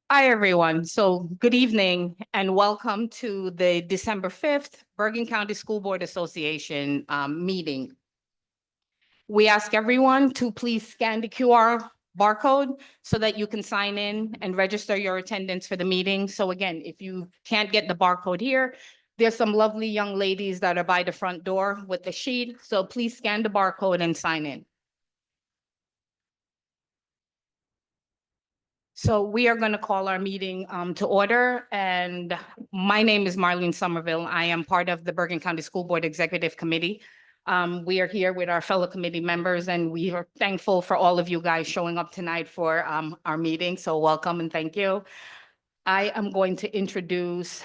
Hi, everyone. So good evening and welcome to the December 5th Bergen County School Board Association meeting. We ask everyone to please scan the QR barcode so that you can sign in and register your attendance for the meeting. So again, if you can't get the barcode here, there's some lovely young ladies that are by the front door with the sheet. So please scan the barcode and sign in. So we are going to call our meeting to order, and my name is Marlene Somerville. I am part of the Bergen County School Board Executive Committee. We are here with our fellow committee members, and we are thankful for all of you guys showing up tonight for our meeting. So welcome and thank you. I am going to introduce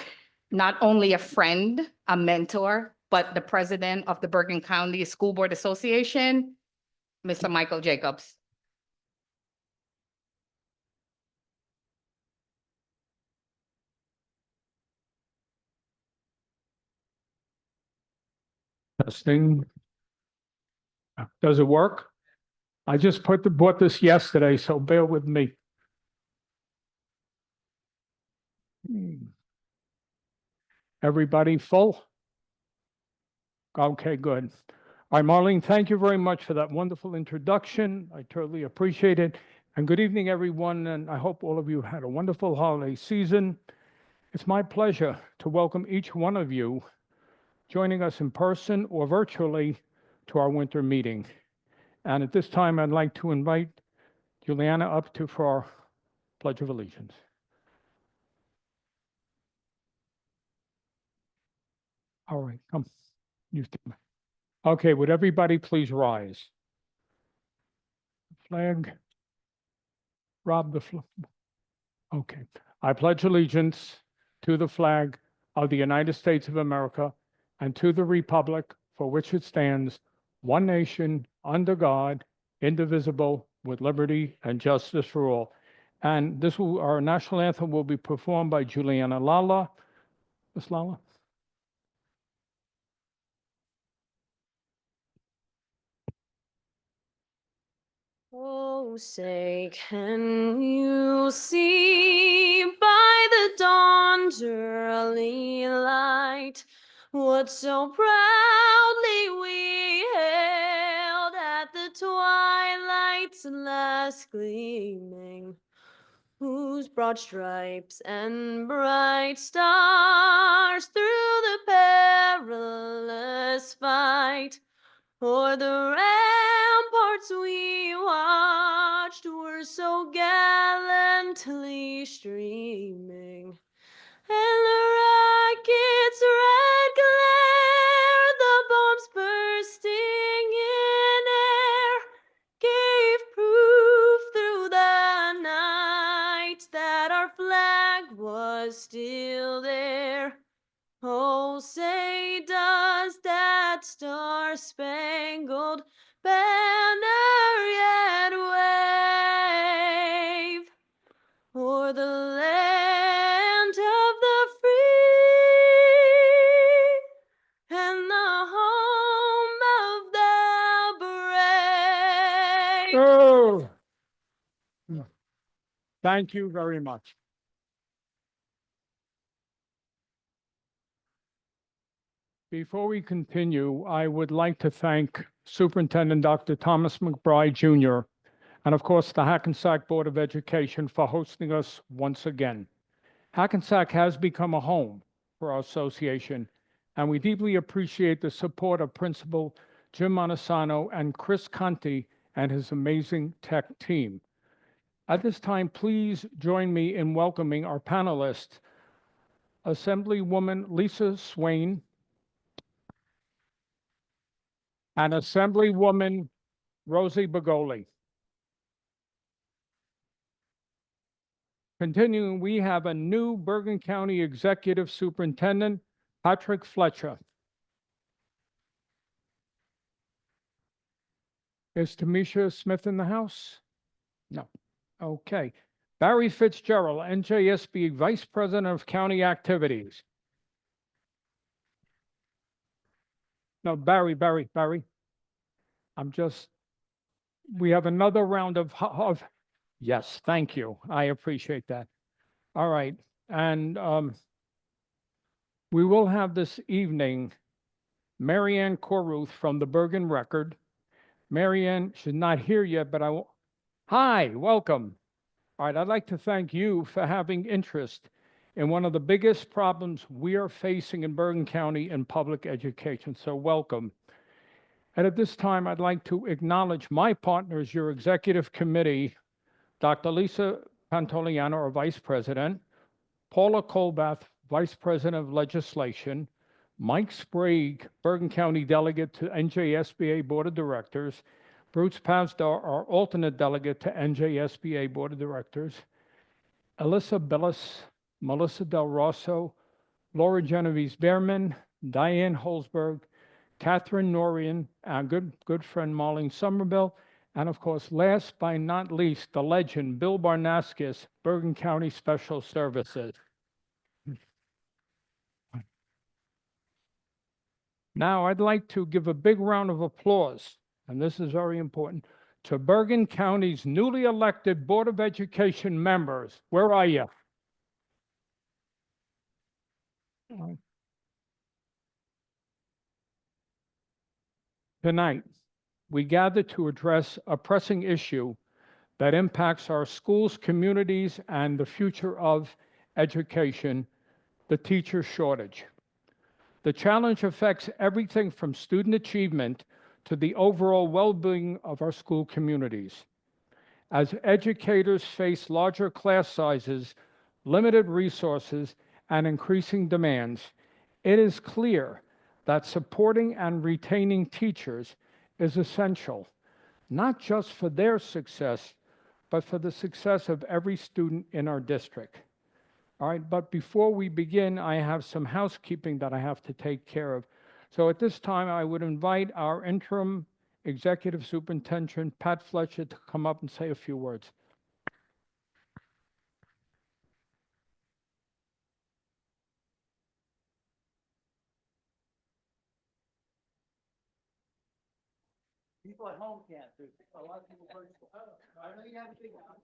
not only a friend, a mentor, but the president of the Bergen County School Board Association, Mr. Michael Jacobs. Testing. Does it work? I just bought this yesterday, so bear with me. Everybody full? Okay, good. All right, Marlene, thank you very much for that wonderful introduction. I totally appreciate it. And good evening, everyone. And I hope all of you had a wonderful holiday season. It's my pleasure to welcome each one of you joining us in person or virtually to our winter meeting. And at this time, I'd like to invite Juliana up for our Pledge of Allegiance. All right, come. Okay, would everybody please rise? Flag. Rob the flag. Okay. I pledge allegiance to the flag of the United States of America and to the republic for which it stands, one nation, under God, indivisible, with liberty and justice for all. And our national anthem will be performed by Juliana Lala. Ms. Lala. Oh, say, can you see by the dawn's early light what so proudly we hailed at the twilight's last gleaming, whose broad stripes and bright stars through the perilous fight o'er the ramparts we watched were so gallantly streaming, and the rocket's red glare, the bombs bursting in air, gave proof through the night that our flag was still there. Oh, say, does that star-spangled banner yet wave o'er the land of the free and the home of the brave? Oh, thank you very much. Before we continue, I would like to thank Superintendent Dr. Thomas McBride Jr. and of course the Hackensack Board of Education for hosting us once again. Hackensack has become a home for our association, and we deeply appreciate the support of Principal Jim Montesano and Chris Conti and his amazing tech team. At this time, please join me in welcoming our panelists, Assemblywoman Lisa Swain and Assemblywoman Rosie Begoli. Continuing, we have a new Bergen County Executive Superintendent, Patrick Fletcher. Is Tamisha Smith in the house? No. Okay. Barry Fitzgerald, NJSB Vice President of County Activities. No, Barry. We have another round of, yes, thank you. I appreciate that. All right. And we will have this evening Marianne Coruth from the Bergen Record. Marianne, she's not here yet, but hi, welcome. All right, I'd like to thank you for having interest in one of the biggest problems we are facing in Bergen County in public education, so welcome. And at this time, I'd like to acknowledge my partners, your executive committee, Dr. Lisa Pantoliano, our Vice President, Paula Colbath, Vice President of Legislation, Mike Sprague, Bergen County Delegate to NJSBA Board of Directors, Bruce Pavsdar, our alternate delegate to NJSBA Board of Directors, Alyssa Billis, Melissa Del Rosso, Laura Genovese Behrman, Diane Holzberg, Catherine Norian, our good friend Marlene Somerville, and of course, last but not least, the legend, Bill Barnaskis, Bergen County Special Services. Now, I'd like to give a big round of applause, and this is very important, to Bergen County's newly elected Board of Education members. Where are you? Tonight, we gather to address a pressing issue that impacts our schools, communities, and the future of education, the teacher shortage. The challenge affects everything from student achievement to the overall well-being of our school communities. As educators face larger class sizes, limited resources, and increasing demands, it is clear that supporting and retaining teachers is essential, not just for their success, but for the success of every student in our district. All right, but before we begin, I have some housekeeping that I have to take care of. So at this time, I would invite our interim executive superintendent, Pat Fletcher, to come up and say a few words. People at home can't. There's a lot of people virtual. I know you have a big house.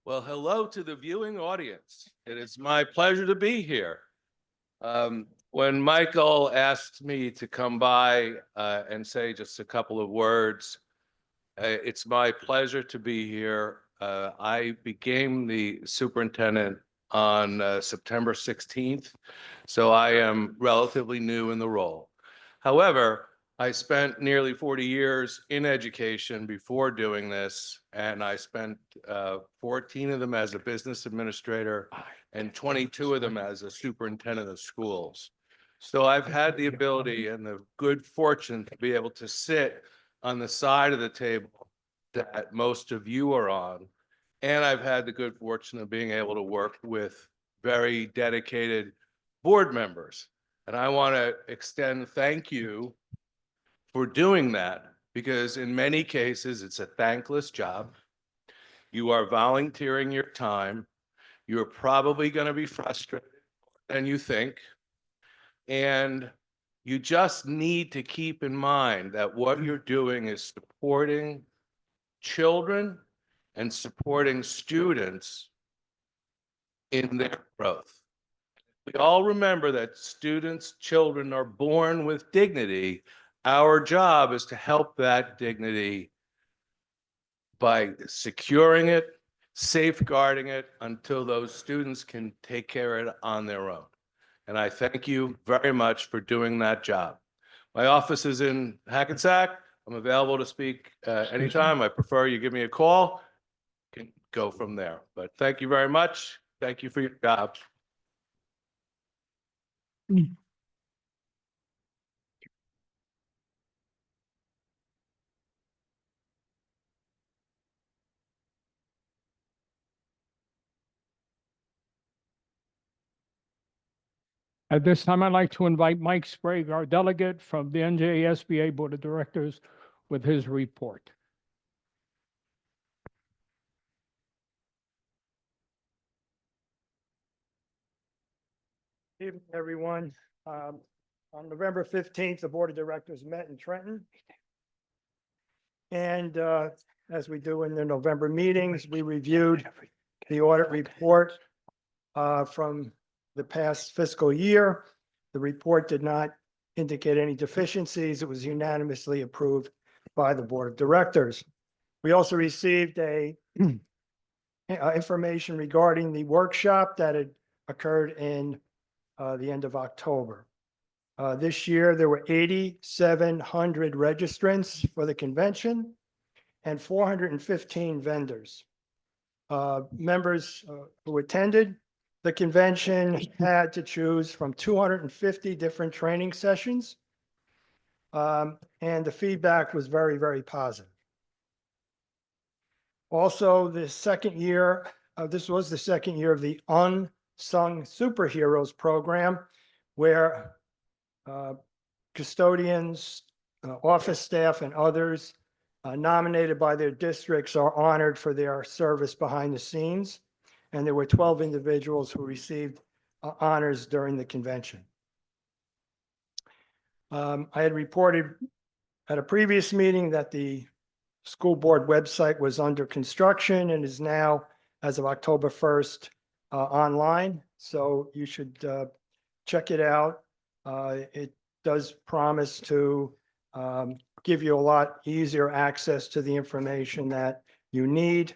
Well, hello to the viewing audience. It is my pleasure to be here. When Michael asked me to come by and say just a couple of words, it's my pleasure to be here. I became the superintendent on September 16th, so I am relatively new in the role. However, I spent nearly 40 years in education before doing this, and I spent 14 of them as a business administrator and 22 of them as a superintendent of schools. So I've had the ability and the good fortune to be able to sit on the side of the table that most of you are on. And I've had the good fortune of being able to work with very dedicated board members. And I want to extend thank you for doing that, because in many cases, it's a thankless job. You are volunteering your time. You're probably going to be frustrated than you think. And you just need to keep in mind that what you're doing is supporting children and supporting students in their growth. We all remember that students, children are born with dignity. Our job is to help that dignity by securing it, safeguarding it until those students can take care of it on their own. And I thank you very much for doing that job. My office is in Hackensack. I'm available to speak anytime. I prefer you give me a call. Can go from there. But thank you very much. Thank you for your job. At this time, I'd like to invite Mike Sprague, our delegate from the NJSBA Board of Directors, with his report. Evening, everyone. On November 15th, the Board of Directors met in Trenton. And as we do in the November meetings, we reviewed the audit report from the past fiscal year. The report did not indicate any deficiencies. It was unanimously approved by the Board of Directors. We also received information regarding the workshop that had occurred in the end of October. This year, there were 8,700 registrants for the convention and 415 vendors. Members who attended the convention had to choose from 250 different training sessions. And the feedback was very, very positive. Also, the second year, this was the second year of the Unsung Superheroes program, where custodians, office staff, and others nominated by their districts are honored for their service behind the scenes. And there were 12 individuals who received honors during the convention. I had reported at a previous meeting that the school board website was under construction and is now, as of October 1st, online. So you should check it out. It does promise to give you a lot easier access to the information that you need.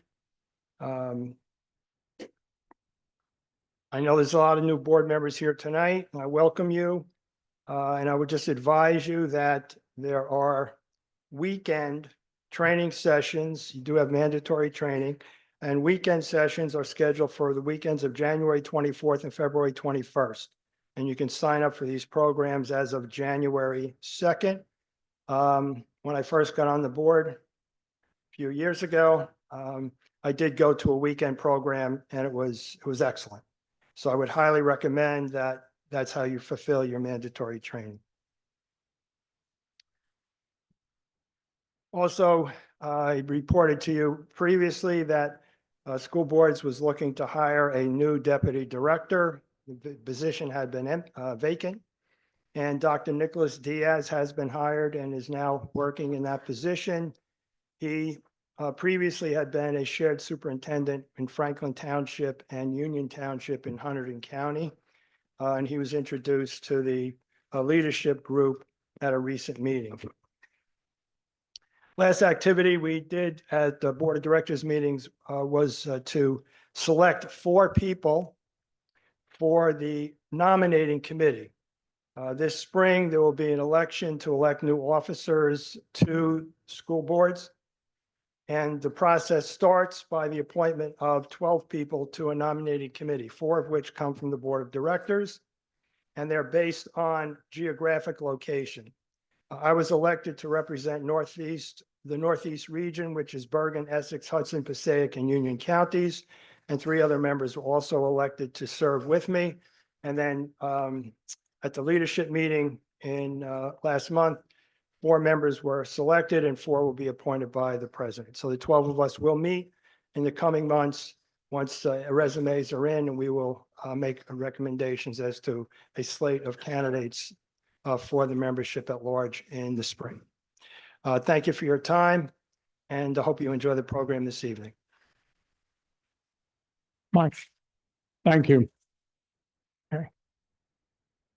I know there's a lot of new board members here tonight. I welcome you. And I would just advise you that there are weekend training sessions. You do have mandatory training, and weekend sessions are scheduled for the weekends of January 24th and February 21st. And you can sign up for these programs as of January 2nd. When I first got on the board a few years ago, I did go to a weekend program, and it was excellent. So I would highly recommend that that's how you fulfill your mandatory training. Also, I reported to you previously that school boards was looking to hire a new deputy director. The position had been vacant, and Dr. Nicholas Diaz has been hired and is now working in that position. He previously had been a shared superintendent in Franklin Township and Union Township in Hunterdon County. And he was introduced to the leadership group at a recent meeting. Last activity we did at the Board of Directors meetings was to select 4 people for the nominating committee. This spring, there will be an election to elect new officers to school boards. And the process starts by the appointment of 12 people to a nominating committee, 4 of which come from the Board of Directors, and they're based on geographic location. I was elected to represent the Northeast region, which is Bergen, Essex, Hudson, Passaic, and Union counties, and 3 other members were also elected to serve with me. And then at the leadership meeting in last month, 4 members were selected and 4 will be appointed by the president. So the 12 of us will meet in the coming months once resumes are in, and we will make recommendations as to a slate of candidates for the membership at large in the spring. Thank you for your time, and I hope you enjoy the program this evening. Mike, thank you. Okay.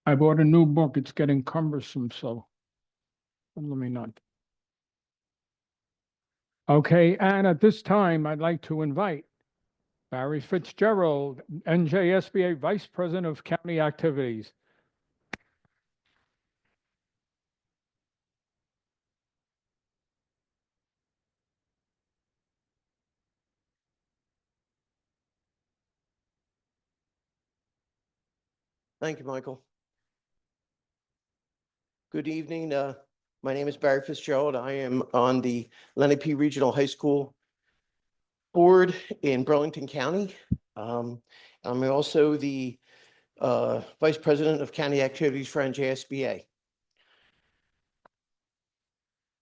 I bought a new book. It's getting cumbersome, so let me not. Okay, and at this time, I'd like to invite Barry Fitzgerald, NJSBA Vice President of County Activities. Thank you, Michael. Good evening. My name is Barry Fitzgerald. I am on the Lenape Regional High School Board in Burlington County. I'm also the Vice President of County Activities for NJSBA.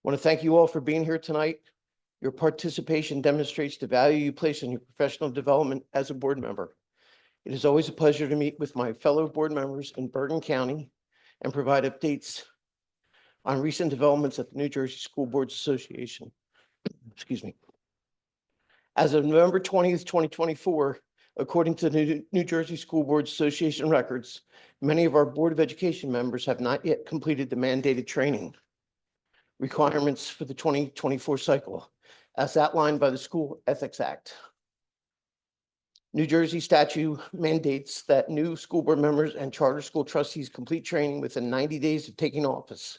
Want to thank you all for being here tonight. Your participation demonstrates the value you place in your professional development as a board member. It is always a pleasure to meet with my fellow board members in Bergen County and provide updates on recent developments at the New Jersey School Boards Association. Excuse me. As of November 20th, 2024, according to the New Jersey School Boards Association records, many of our Board of Education members have not yet completed the mandated training requirements for the 2024 cycle, as outlined by the School Ethics Act. New Jersey statute mandates that new school board members and charter school trustees complete training within 90 days of taking office.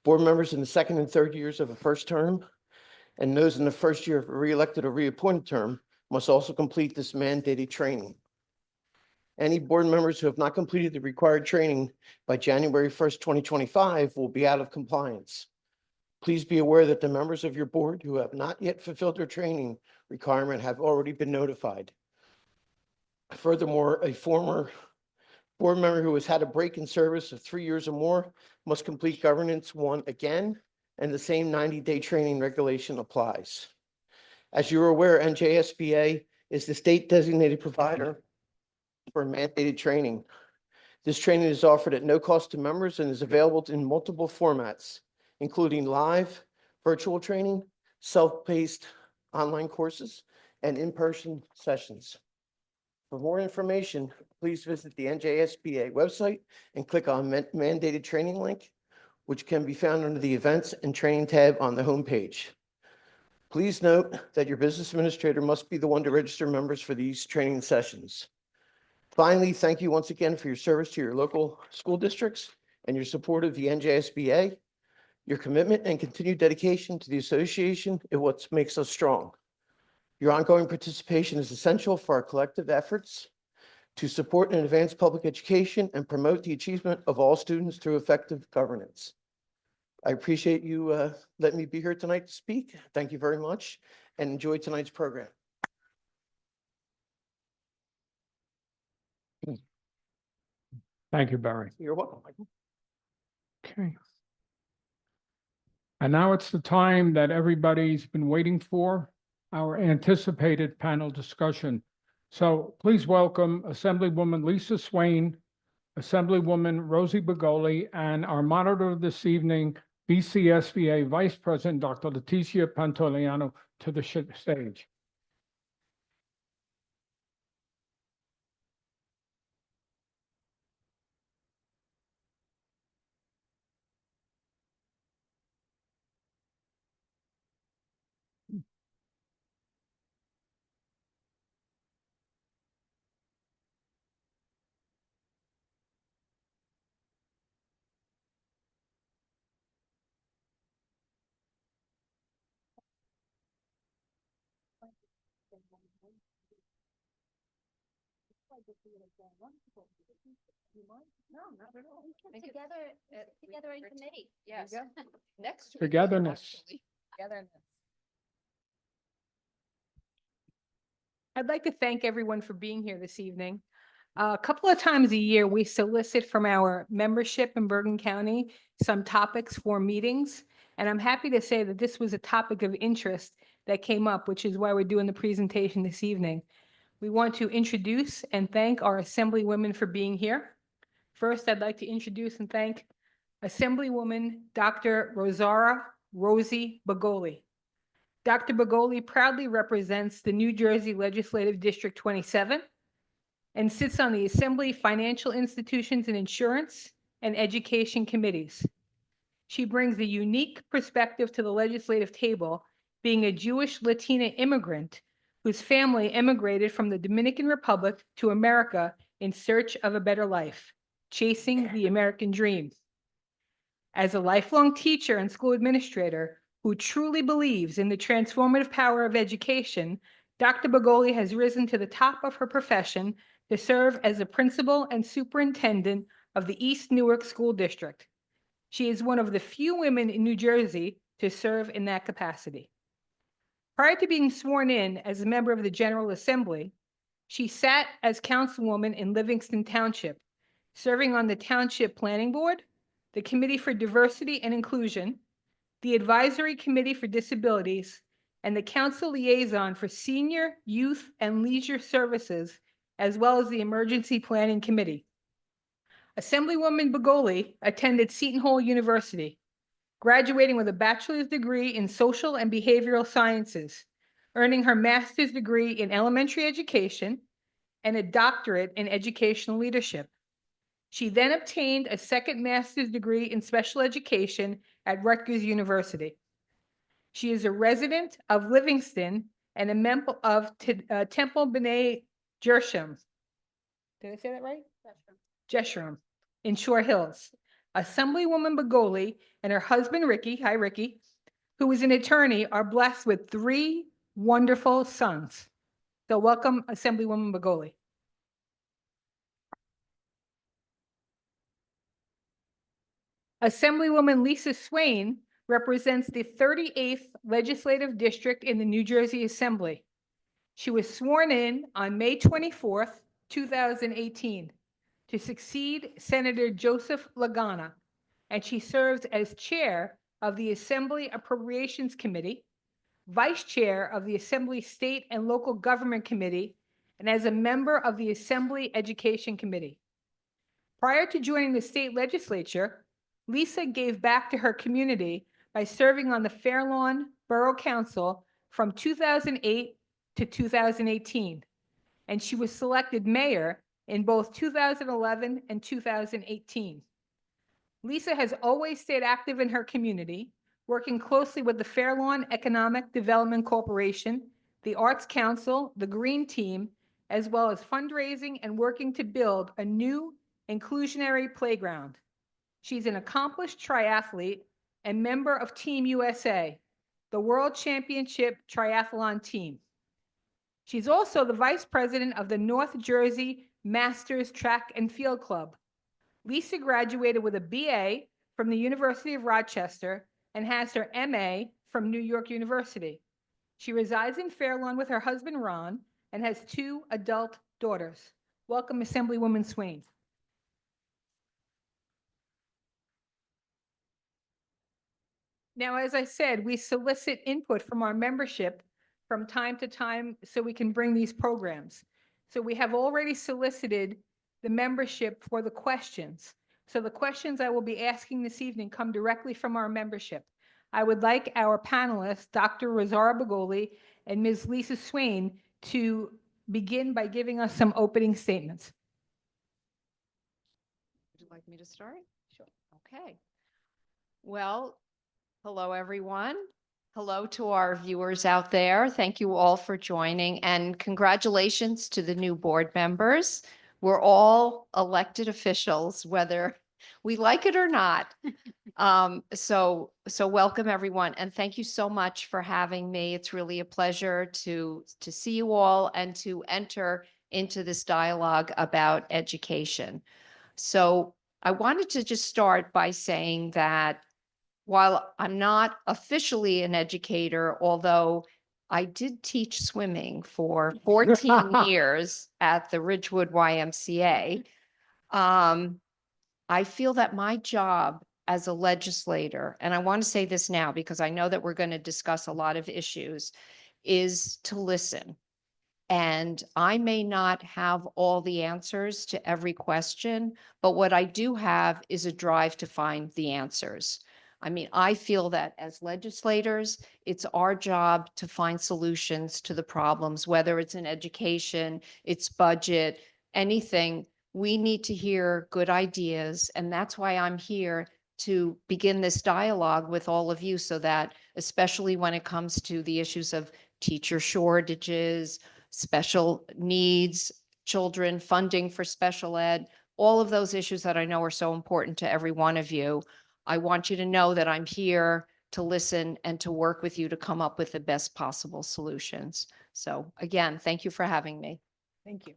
Board members in the second and third years of a first term and those in the first year of a re-elected or reappointed term must also complete this mandated training. Any board members who have not completed the required training by January 1st, 2025 will be out of compliance. Please be aware that the members of your board who have not yet fulfilled their training requirement have already been notified. Furthermore, a former board member who has had a break in service of 3 years or more must complete Governance 1 again, and the same 90-day training regulation applies. As you're aware, NJSBA is the state designated provider for mandated training. This training is offered at no cost to members and is available in multiple formats, including live, virtual training, self-paced online courses, and in-person sessions. For more information, please visit the NJSBA website and click on mandated training link, which can be found under the events and training tab on the homepage. Please note that your business administrator must be the one to register members for these training sessions. Finally, thank you once again for your service to your local school districts and your support of the NJSBA. Your commitment and continued dedication to the association is what makes us strong. Your ongoing participation is essential for our collective efforts to support and advance public education and promote the achievement of all students through effective governance. I appreciate you letting me be here tonight to speak. Thank you very much and enjoy tonight's program. Thank you, Barry. You're welcome, Michael. Okay. And now it's the time that everybody's been waiting for, our anticipated panel discussion. So please welcome Assemblywoman Lisa Swain, Assemblywoman Rosie Begoli, and our moderator this evening, BCSBA Vice President, Dr. Leticia Pantoliano, to the stage. Together in committee. Yes. Next. Togetherness. I'd like to thank everyone for being here this evening. A couple of times a year, we solicit from our membership in Bergen County some topics for meetings. And I'm happy to say that this was a topic of interest that came up, which is why we're doing the presentation this evening. We want to introduce and thank our Assemblywomen for being here. First, I'd like to introduce and thank Assemblywoman Dr. Rosie Begoli. Dr. Begoli proudly represents the New Jersey Legislative District 27 and sits on the Assembly Financial Institutions and Insurance and Education Committees. She brings a unique perspective to the legislative table, being a Jewish Latina immigrant whose family immigrated from the Dominican Republic to America in search of a better life, chasing the American dream. As a lifelong teacher and school administrator who truly believes in the transformative power of education, Dr. Begoli has risen to the top of her profession to serve as a principal and superintendent of the East Newark School District. She is one of the few women in New Jersey to serve in that capacity. Prior to being sworn in as a member of the General Assembly, She sat as councilwoman in Livingston Township, serving on the Township Planning Board, the Committee for Diversity and Inclusion, the Advisory Committee for Disabilities, and the Council Liaison for Senior, Youth, and Leisure Services, as well as the Emergency Planning Committee. Assemblywoman Begoli attended Seton Hall University, graduating with a bachelor's degree in social and behavioral sciences, earning her master's degree in elementary education and a doctorate in educational leadership. She then obtained a second master's degree in special education at Rutgers University. She is a resident of Livingston and a member of Temple B'nai Jeshurun. Did I say that right? Jeshurun in Shore Hills. Assemblywoman Begoli and her husband Ricky, hi Ricky, who is an attorney, are blessed with 3 wonderful sons. So welcome, Assemblywoman Begoli. Assemblywoman Lisa Swain represents the 38th Legislative District in the New Jersey Assembly. She was sworn in on May 24th, 2018, to succeed Senator Joseph Lagana, and she serves as chair of the Assembly Appropriations Committee, vice chair of the Assembly State and Local Government Committee, and as a member of the Assembly Education Committee. Prior to joining the state legislature, Lisa gave back to her community by serving on the Fairlawn Borough Council from 2008 to 2018, and she was selected mayor in both 2011 and 2018. Lisa has always stayed active in her community, working closely with the Fairlawn Economic Development Corporation, the Arts Council, the Green Team, as well as fundraising and working to build a new inclusionary playground. She's an accomplished triathlete and member of Team USA, the World Championship Triathlon team. She's also the vice president of the North Jersey Masters Track and Field Club. Lisa graduated with a BA from the University of Rochester and has her MA from New York University. She resides in Fairlawn with her husband, Ron, and has 2 adult daughters. Welcome, Assemblywoman Swain. Now, as I said, we solicit input from our membership from time to time so we can bring these programs. So we have already solicited the membership for the questions. So the questions I will be asking this evening come directly from our membership. I would like our panelists, Dr. Rosara Begoli and Ms. Lisa Swain, to begin by giving us some opening statements. Would you like me to start? Sure. Okay. Well, hello, everyone. Hello to our viewers out there. Thank you all for joining, and congratulations to the new board members. We're all elected officials, whether we like it or not. So welcome, everyone, and thank you so much for having me. It's really a pleasure to see you all and to enter into this dialogue about education. So I wanted to just start by saying that while I'm not officially an educator, although I did teach swimming for 14 years at the Ridgewood YMCA, I feel that my job as a legislator, and I want to say this now because I know that we're going to discuss a lot of issues, is to listen. And I may not have all the answers to every question, but what I do have is a drive to find the answers. I mean, I feel that as legislators, it's our job to find solutions to the problems, whether it's in education, it's budget, anything. We need to hear good ideas. And that's why I'm here to begin this dialogue with all of you, so that, especially when it comes to the issues of teacher shortages, special needs, children, funding for special ed, all of those issues that I know are so important to every one of you. I want you to know that I'm here to listen and to work with you to come up with the best possible solutions. So again, thank you for having me. Thank you.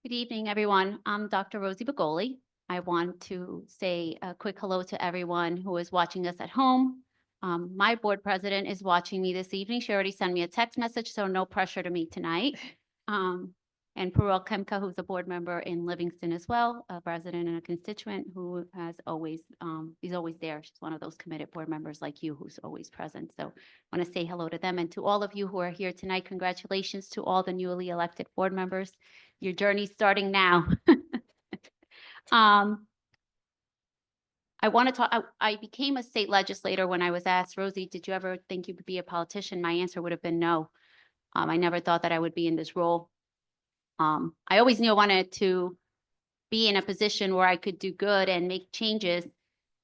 Good evening, everyone. I'm Dr. Rosie Begoli. I want to say a quick hello to everyone who is watching us at home, My board president is watching me this evening. She already sent me a text message, so no pressure to me tonight. And Parul Kemka, who's a board member in Livingston as well, a resident and a constituent who has always, he's always there. She's one of those committed board members like you who's always present. So I want to say hello to them, and to all of you who are here tonight. Congratulations to all the newly elected board members. Your journey's starting now. I want to talk, I became a state legislator when I was asked, Rosie, did you ever think you could be a politician? My answer would have been no. I never thought that I would be in this role. I always knew I wanted to be in a position where I could do good and make changes.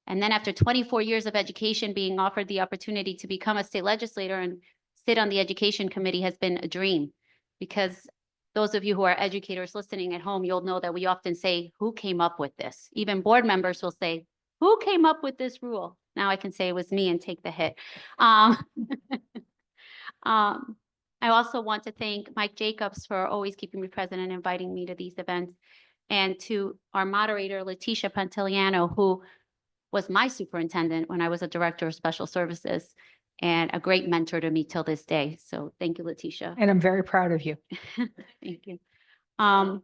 And then after 24 years of education, being offered the opportunity to become a state legislator and sit on the education committee has been a dream. Because those of you who are educators listening at home, you'll know that we often say, who came up with this? Even board members will say, who came up with this rule? Now I can say it was me and take the hit. I also want to thank Mike Jacobs for always keeping me present and inviting me to these events. And to our moderator, Leticia Pantiliano, who was my superintendent when I was a director of special services and a great mentor to me till this day. So thank you, Leticia. And I'm very proud of you. Thank you. So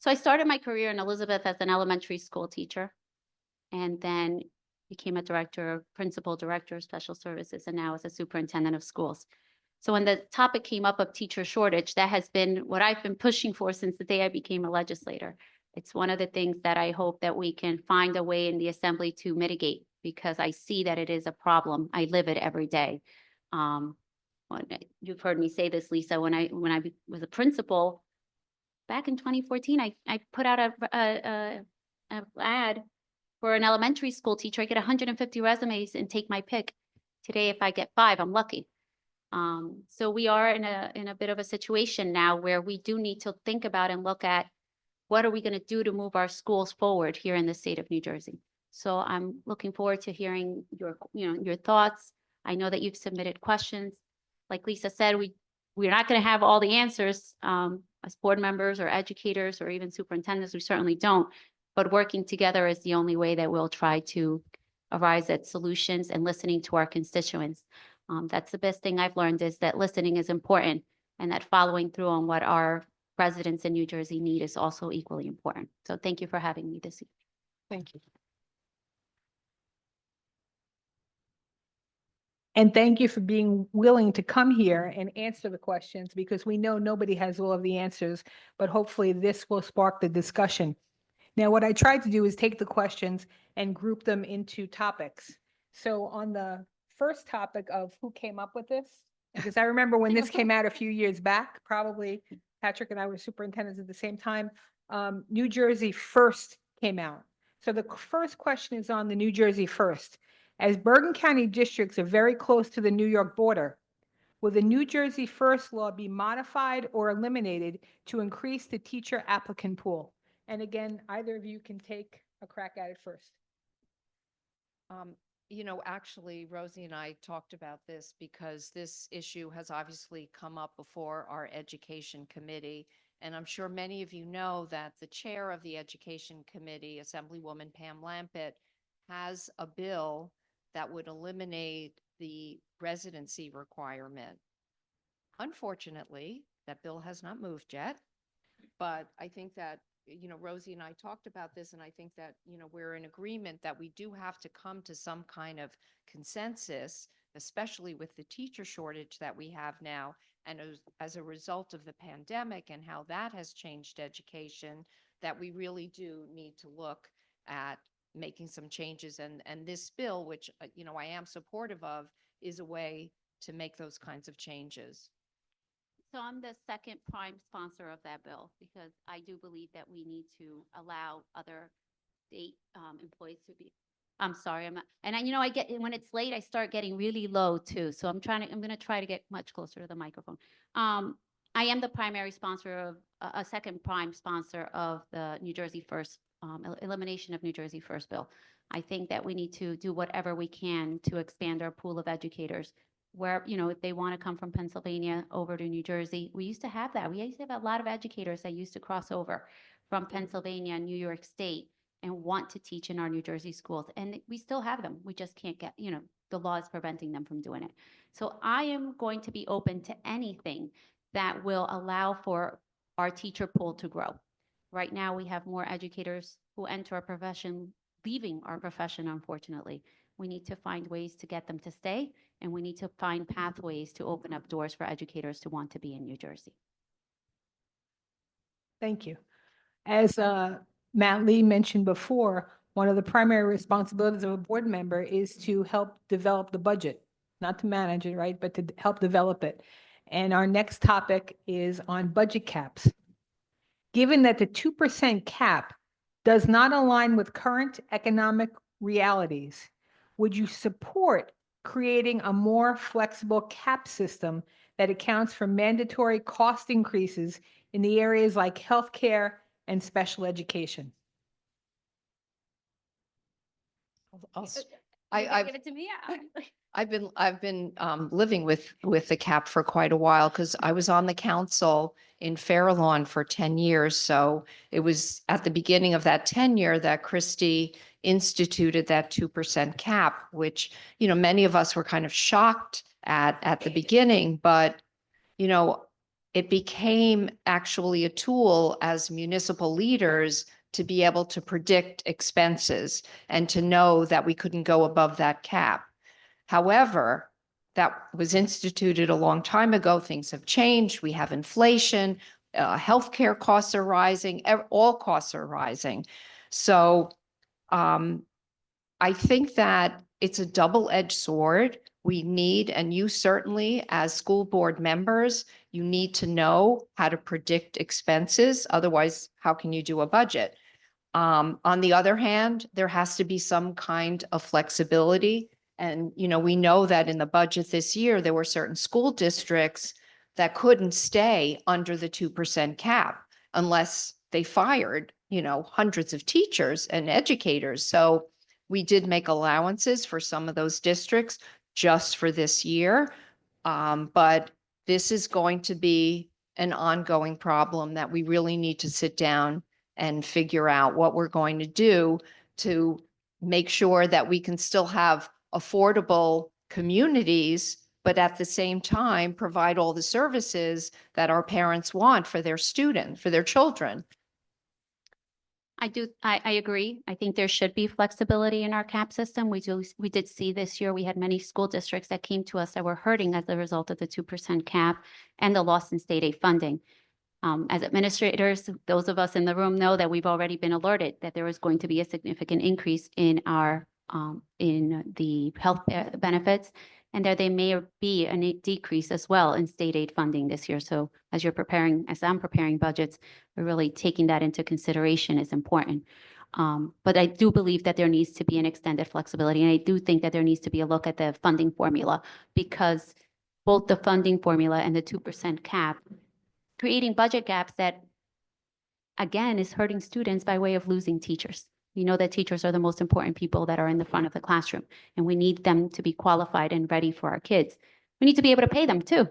I started my career in Elizabeth as an elementary school teacher, and then became a principal director of special services, and now as a superintendent of schools. So when the topic came up of teacher shortage, that has been what I've been pushing for since the day I became a legislator. It's one of the things that I hope that we can find a way in the assembly to mitigate, because I see that it is a problem. I live it every day. You've heard me say this, Lisa, when I was a principal back in 2014, I put out a ad for an elementary school teacher. I get 150 resumes and take my pick. Today, if I get 5, I'm lucky. So we are in a bit of a situation now where we do need to think about and look at what are we going to do to move our schools forward here in the state of New Jersey. So I'm looking forward to hearing your thoughts. I know that you've submitted questions. Like Lisa said, we're not going to have all the answers as board members or educators or even superintendents. We certainly don't. But working together is the only way that we'll try to arise at solutions and listening to our constituents. That's the best thing I've learned, is that listening is important, and that following through on what our residents in New Jersey need is also equally important. So thank you for having me this evening. Thank you. And thank you for being willing to come here and answer the questions, because we know nobody has all of the answers, but hopefully this will spark the discussion. Now, what I tried to do is take the questions and group them into topics. So on the first topic of who came up with this, because I remember when this came out a few years back, probably Patrick and I were superintendents at the same time, New Jersey First came out. So the first question is on the New Jersey First. As Bergen County districts are very close to the New York border, will the New Jersey First law be modified or eliminated to increase the teacher applicant pool? And again, either of you can take a crack at it first. Actually, Rosie and I talked about this because this issue has obviously come up before our education committee. And I'm sure many of you know that the chair of the education committee, Assemblywoman Pam Lampett, has a bill that would eliminate the residency requirement. Unfortunately, that bill has not moved yet, but I think that Rosie and I talked about this, and I think that, we're in agreement that we do have to come to some kind of consensus, especially with the teacher shortage that we have now. And as a result of the pandemic and how that has changed education, that we really do need to look at making some changes. And this bill, which, I am supportive of, is a way to make those kinds of changes. So I'm the second prime sponsor of that bill, because I do believe that we need to allow other state employees to be. I'm sorry, I get, when it's late, I start getting really low too. So I'm going to try to get much closer to the microphone. I am the primary sponsor of a second prime sponsor of the New Jersey First, elimination of New Jersey First bill. I think that we need to do whatever we can to expand our pool of educators, where, if they want to come from Pennsylvania over to New Jersey. We used to have that. We used to have a lot of educators that used to cross over from Pennsylvania and New York State and want to teach in our New Jersey schools. And we still have them. We just can't get, the law is preventing them from doing it. So I am going to be open to anything that will allow for our teacher pool to grow. Right now, we have more educators who enter our profession, leaving our profession, unfortunately. We need to find ways to get them to stay, and we need to find pathways to open up doors for educators to want to be in New Jersey. Thank you. As Matt Lee mentioned before, one of the primary responsibilities of a board member is to help develop the budget, not to manage it, right, but to help develop it. And our next topic is on budget caps. Given that the 2% cap does not align with current economic realities, would you support creating a more flexible cap system that accounts for mandatory cost increases in the areas like healthcare and special education? I've- Give it to me, yeah. I've been living with the cap for quite a while because I was on the council in Fairlawn for 10 years. So it was at the beginning of that tenure that Christie instituted that 2% cap, which, you know, many of us were kind of shocked at the beginning, but, you know, it became actually a tool as municipal leaders to be able to predict expenses and to know that we couldn't go above that cap. However, that was instituted a long time ago. Things have changed. We have inflation, healthcare costs are rising, all costs are rising. So I think that it's a double-edged sword. We need, and you certainly as school board members, you need to know how to predict expenses. Otherwise, how can you do a budget? On the other hand, there has to be some kind of flexibility. And, you know, we know that in the budget this year, there were certain school districts that couldn't stay under the 2% cap unless they fired, you know, hundreds of teachers and educators. So we did make allowances for some of those districts just for this year. But this is going to be an ongoing problem that we really need to sit down and figure out what we're going to do to make sure that we can still have affordable communities, but at the same time, provide all the services that our parents want for their students, for their children. I agree. I think there should be flexibility in our cap system. We did see this year, we had many school districts that came to us that were hurting as a result of the 2% cap and the loss in state aid funding. As administrators, those of us in the room know that we've already been alerted that there is going to be a significant increase in our in the health benefits, and that there may be a decrease as well in state aid funding this year. So as I'm preparing budgets, we're really taking that into consideration is important. But I do believe that there needs to be an extended flexibility, and I do think that there needs to be a look at the funding formula, because both the funding formula and the 2% cap creating budget gaps that, again, is hurting students by way of losing teachers. We know that teachers are the most important people that are in the front of the classroom, and we need them to be qualified and ready for our kids. We need to be able to pay them too.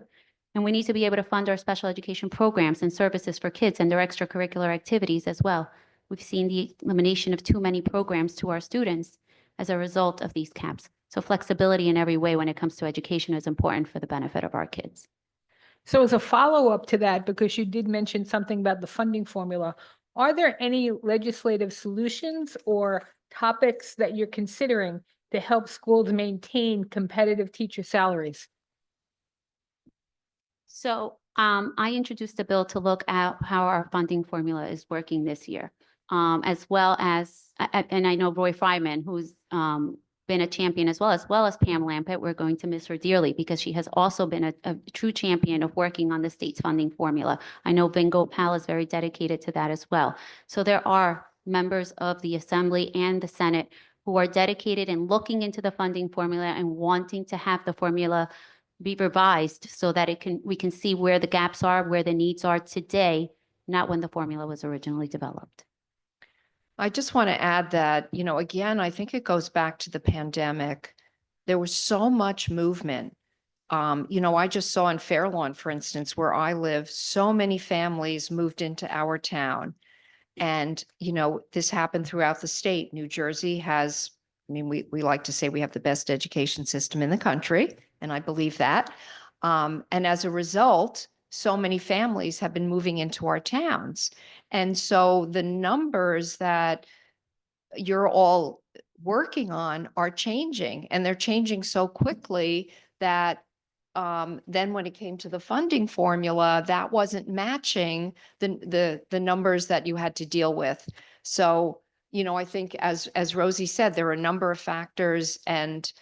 And we need to be able to fund our special education programs and services for kids and their extracurricular activities as well. We've seen the elimination of too many programs to our students as a result of these caps. So flexibility in every way when it comes to education is important for the benefit of our kids. So as a follow-up to that, because you did mention something about the funding formula, are there any legislative solutions or topics that you're considering to help schools maintain competitive teacher salaries? So I introduced a bill to look at how our funding formula is working this year, as well as, and I know Roy Fryman, who's been a champion as well as Pam Lampett. We're going to miss her dearly because she has also been a true champion of working on the state's funding formula. I know Vin Gopal is very dedicated to that as well. So there are members of the Assembly and the Senate who are dedicated in looking into the funding formula and wanting to have the formula be revised so that we can see where the gaps are, where the needs are today, not when the formula was originally developed. I just want to add that, you know, again, I think it goes back to the pandemic. There was so much movement. You know, I just saw in Fairlawn, for instance, where I live, so many families moved into our town. And, you know, this happened throughout the state. New Jersey has I mean, we like to say we have the best education system in the country, and I believe that. And as a result, so many families have been moving into our towns. And so the numbers that you're all working on are changing, and they're changing so quickly that then when it came to the funding formula, that wasn't matching the numbers that you had to deal with. So, you know, I think as Rosie said, there are a number of factors, and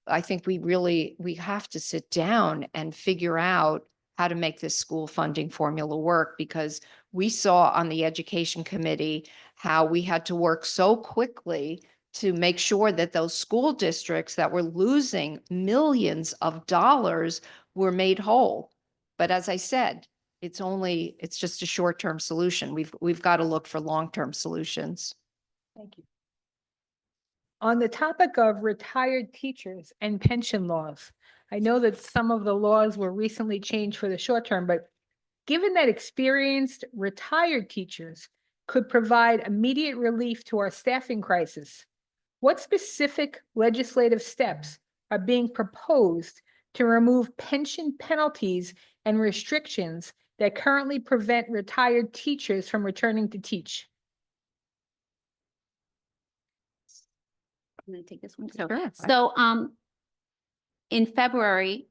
I think we have to sit down and figure out how to make this school funding formula work, because we saw on the education committee how we had to work so quickly to make sure that those school districts that were losing millions of dollars were made whole. But as I said, it's just a short-term solution. We've got to look for long-term solutions. Thank you. On the topic of retired teachers and pension laws, I know that some of the laws were recently changed for the short term, but given that experienced retired teachers could provide immediate relief to our staffing crisis, what specific legislative steps are being proposed to remove pension penalties and restrictions that currently prevent retired teachers from returning to teach? I'm gonna take this one. So, Sure. in February,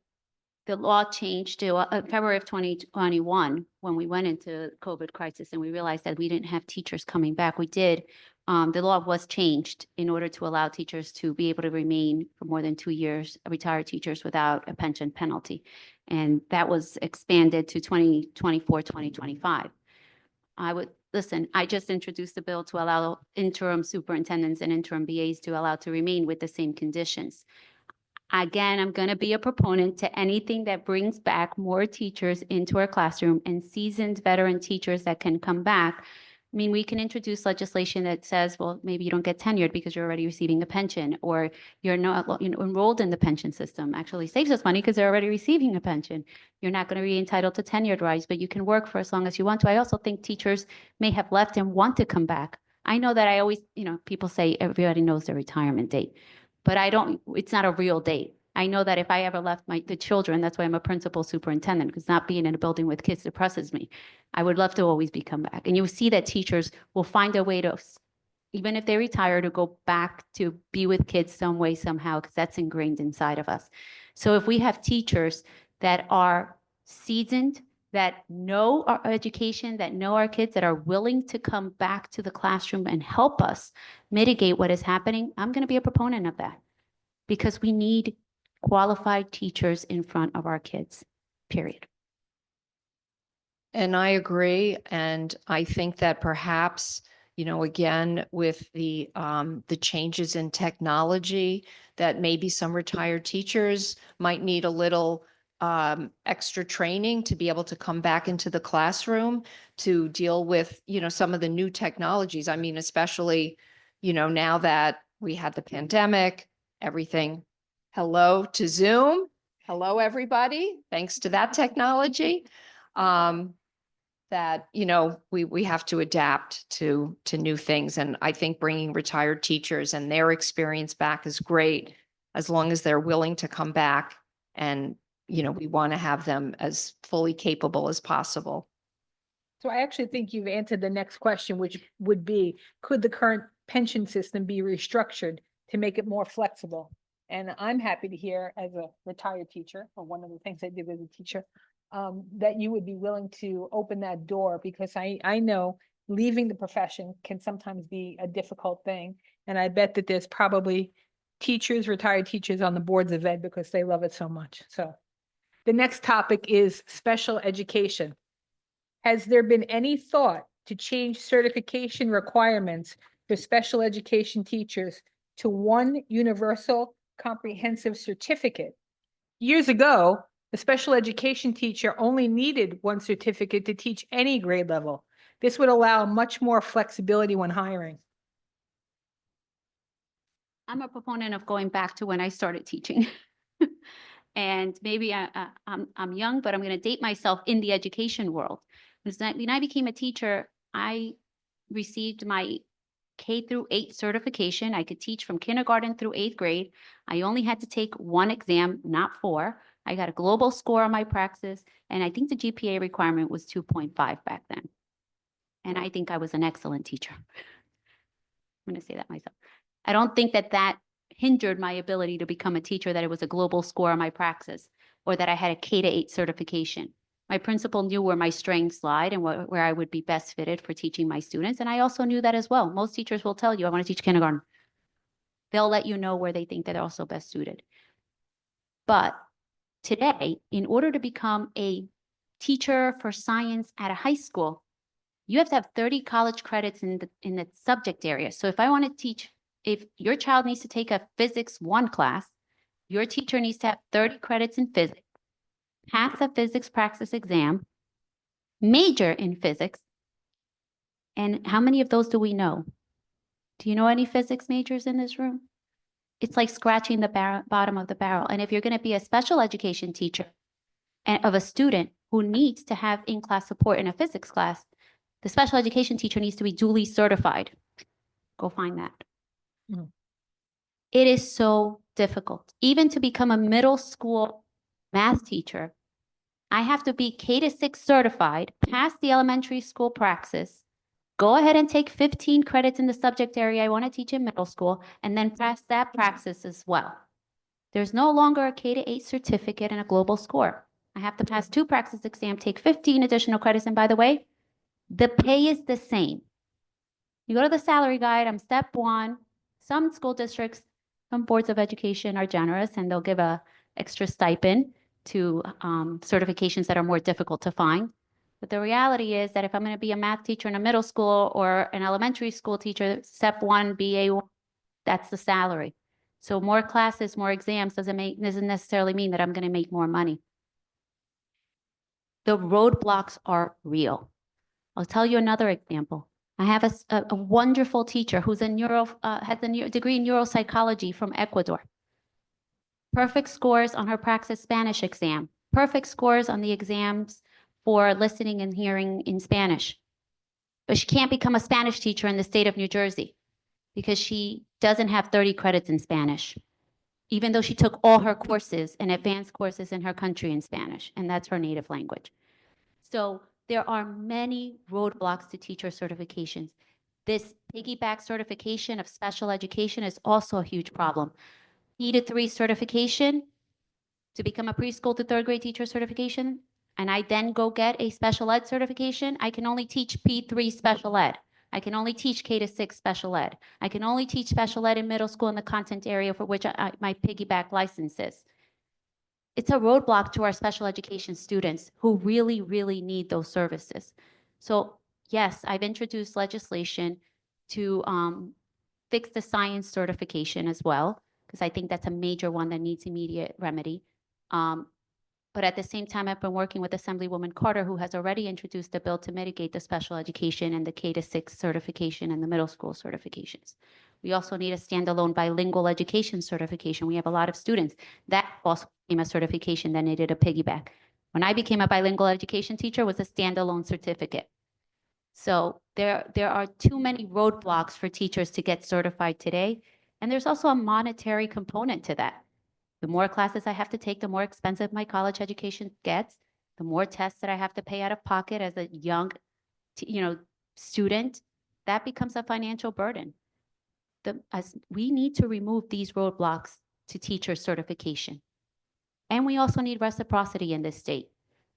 the law changed to February of 2021, when we went into COVID crisis and we realized that we didn't have teachers coming back. We did. The law was changed in order to allow teachers to be able to remain for more than 2 years, retired teachers without a pension penalty. And that was expanded to 2024, 2025. I just introduced a bill to allow interim superintendents and interim BAs to allow to remain with the same conditions. Again, I'm going to be a proponent to anything that brings back more teachers into our classroom and seasoned veteran teachers that can come back. I mean, we can introduce legislation that says, well, maybe you don't get tenured because you're already receiving a pension, or you're not enrolled in the pension system. Actually saves us money because they're already receiving a pension. You're not going to be entitled to tenured rights, but you can work for as long as you want to. I also think teachers may have left and want to come back. I know that I always, people say everybody knows their retirement date, but it's not a real date. I know that if I ever left the children, that's why I'm a principal superintendent, because not being in a building with kids depresses me. I would love to always come back. And you see that teachers will find a way to, even if they retire, to go back to be with kids some way, somehow, because that's ingrained inside of us. So if we have teachers that are seasoned, that know our education, that know our kids, that are willing to come back to the classroom and help us mitigate what is happening, I'm going to be a proponent of that, because we need qualified teachers in front of our kids, period. And I agree. And I think that perhaps, again, with the changes in technology, that maybe some retired teachers might need a little extra training to be able to come back into the classroom to deal with, some of the new technologies. I mean, especially, now that we had the pandemic, everything. Hello to Zoom. Hello, everybody. Thanks to that technology. That, we have to adapt to new things. And I think bringing retired teachers and their experience back is great, as long as they're willing to come back. And, we want to have them as fully capable as possible. So I actually think you've answered the next question, which would be, could the current pension system be restructured to make it more flexible? And I'm happy to hear, as a retired teacher, or one of the things I did as a teacher, that you would be willing to open that door, because I know leaving the profession can sometimes be a difficult thing. And I bet that there's probably retired teachers on the boards of ed because they love it so much. So the next topic is special education. Has there been any thought to change certification requirements for special education teachers to one universal comprehensive certificate? Years ago, a special education teacher only needed one certificate to teach any grade level. This would allow much more flexibility when hiring. I'm a proponent of going back to when I started teaching. And maybe I'm young, but I'm going to date myself in the education world. When I became a teacher, I received my K-8 certification. I could teach from kindergarten through 8th grade. I only had to take one exam, not 4. I got a global score on my praxis, and I think the GPA requirement was 2.5 back then. And I think I was an excellent teacher. I'm going to say that myself. I don't think that that hindered my ability to become a teacher, that it was a global score on my praxis, or that I had a K-8 certification. My principal knew where my strengths lied and where I would be best fitted for teaching my students. And I also knew that as well. Most teachers will tell you, I want to teach kindergarten. They'll let you know where they think that they're also best suited. But today, in order to become a teacher for science at a high school, you have to have 30 college credits in the subject area. So if I want to teach, if your child needs to take a physics 1 class, your teacher needs to have 30 credits in physics, pass a physics praxis exam, major in physics. And how many of those do we know? Do you know any physics majors in this room? It's like scratching the bottom of the barrel. And if you're going to be a special education teacher of a student who needs to have in-class support in a physics class, the special education teacher needs to be duly certified. Go find that. Mhm. It is so difficult. Even to become a middle school math teacher, I have to be K-6 certified, pass the elementary school praxis, go ahead and take 15 credits in the subject area I want to teach in middle school, and then pass that praxis as well. There's no longer a K-8 certificate and a global score. I have to pass 2 praxis exams, take 15 additional credits, and by the way, the pay is the same. You go to the salary guide, I'm step 1. Some school districts, some boards of education are generous and they'll give a extra stipend to certifications that are more difficult to find. But the reality is that if I'm going to be a math teacher in a middle school or an elementary school teacher, step 1, BA1, that's the salary. So more classes, more exams doesn't necessarily mean that I'm going to make more money. The roadblocks are real. I'll tell you another example. I have a wonderful teacher who's has a degree in neuropsychology from Ecuador. Perfect scores on her praxis Spanish exam. Perfect scores on the exams for listening and hearing in Spanish. But she can't become a Spanish teacher in the state of New Jersey because she doesn't have 30 credits in Spanish, even though she took all her courses and advanced courses in her country in Spanish, and that's her native language. So there are many roadblocks to teacher certifications. This piggyback certification of special education is also a huge problem. P-3 certification to become a preschool to 3rd grade teacher certification, and I then go get a special ed certification, I can only teach P3 special ed. I can only teach K-6 special ed. I can only teach special ed in middle school in the content area for which my piggyback license is. It's a roadblock to our special education students who really, really need those services. So yes, I've introduced legislation to fix the science certification as well, because I think that's a major one that needs immediate remedy. But at the same time, I've been working with Assemblywoman Carter, who has already introduced a bill to mitigate the special education and the K-6 certification and the middle school certifications. We also need a standalone bilingual education certification. We have a lot of students that also became a certification that needed a piggyback. When I became a bilingual education teacher, it was a standalone certificate. So there are too many roadblocks for teachers to get certified today. And there's also a monetary component to that. The more classes I have to take, the more expensive my college education gets, the more tests that I have to pay out of pocket as a young, student, that becomes a financial burden. As we need to remove these roadblocks to teacher certification. And we also need reciprocity in this state.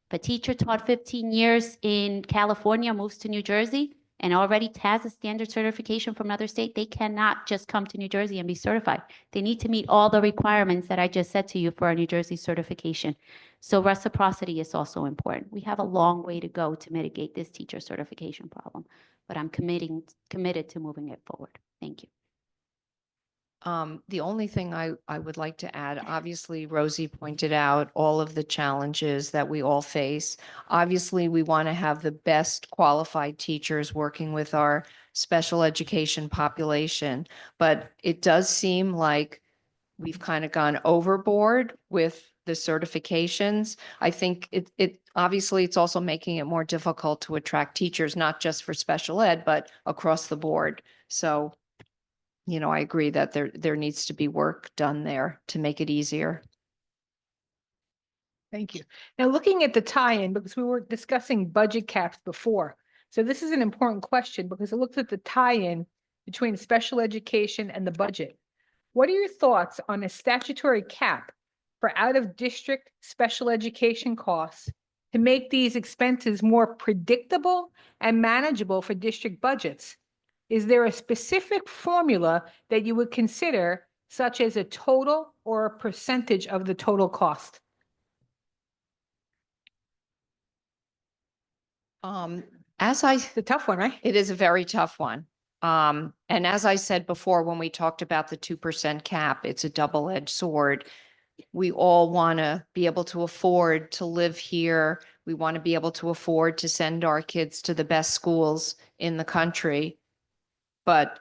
If a teacher taught 15 years in California, moves to New Jersey, and already has a standard certification from another state, they cannot just come to New Jersey and be certified. They need to meet all the requirements that I just said to you for a New Jersey certification. So reciprocity is also important. We have a long way to go to mitigate this teacher certification problem, but I'm committed to moving it forward. Thank you. The only thing I would like to add, obviously Rosie pointed out all of the challenges that we all face. Obviously, we want to have the best qualified teachers working with our special education population, but it does seem like we've kind of gone overboard with the certifications. I think obviously, it's also making it more difficult to attract teachers, not just for special ed, but across the board. So, I agree that there needs to be work done there to make it easier. Thank you. Now, looking at the tie-in, because we were discussing budget caps before. So this is an important question because it looks at the tie-in between special education and the budget. What are your thoughts on a statutory cap for out-of-district special education costs to make these expenses more predictable and manageable for district budgets? Is there a specific formula that you would consider, such as a total or a percentage of the total cost? It's a tough one, right? It is a very tough one. And as I said before, when we talked about the 2% cap, it's a double-edged sword. We all want to be able to afford to live here. We want to be able to afford to send our kids to the best schools in the country. But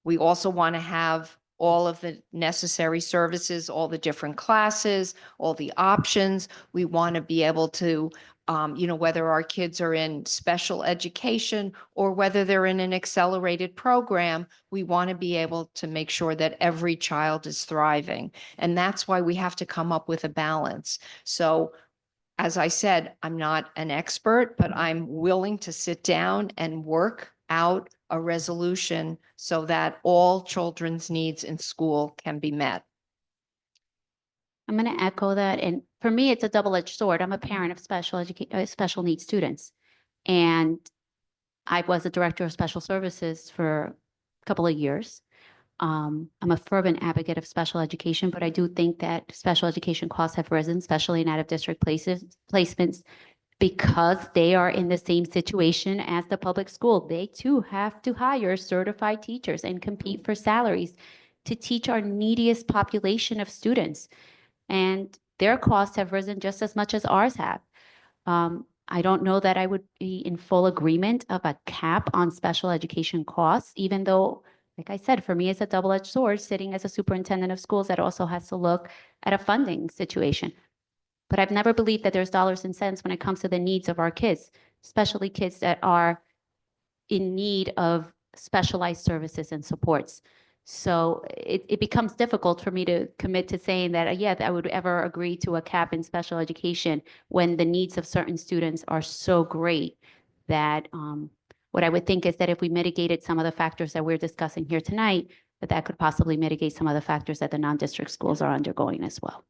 we also want to have all of the necessary services, all the different classes, all the options. We want to be able to, whether our kids are in special education or whether they're in an accelerated program, we want to be able to make sure that every child is thriving. And that's why we have to come up with a balance. So as I said, I'm not an expert, but I'm willing to sit down and work out a resolution so that all children's needs in school can be met. I'm going to echo that. And for me, it's a double-edged sword. I'm a parent of special needs students. And I was a director of special services for a couple of years. I'm a fervent advocate of special education, but I do think that special education costs have risen, especially in out-of-district placements, because they are in the same situation as the public school. They too have to hire certified teachers and compete for salaries to teach our neediest population of students. And their costs have risen just as much as ours have. I don't know that I would be in full agreement of a cap on special education costs, even though, like I said, for me, it's a double-edged sword sitting as a superintendent of schools that also has to look at a funding situation. But I've never believed that there's dollars and cents when it comes to the needs of our kids, especially kids that are in need of specialized services and supports. So it becomes difficult for me to commit to saying that, yeah, I would ever agree to a cap in special education when the needs of certain students are so great that what I would think is that if we mitigated some of the factors that we're discussing here tonight, that could possibly mitigate some of the factors that the non-district schools are undergoing as well.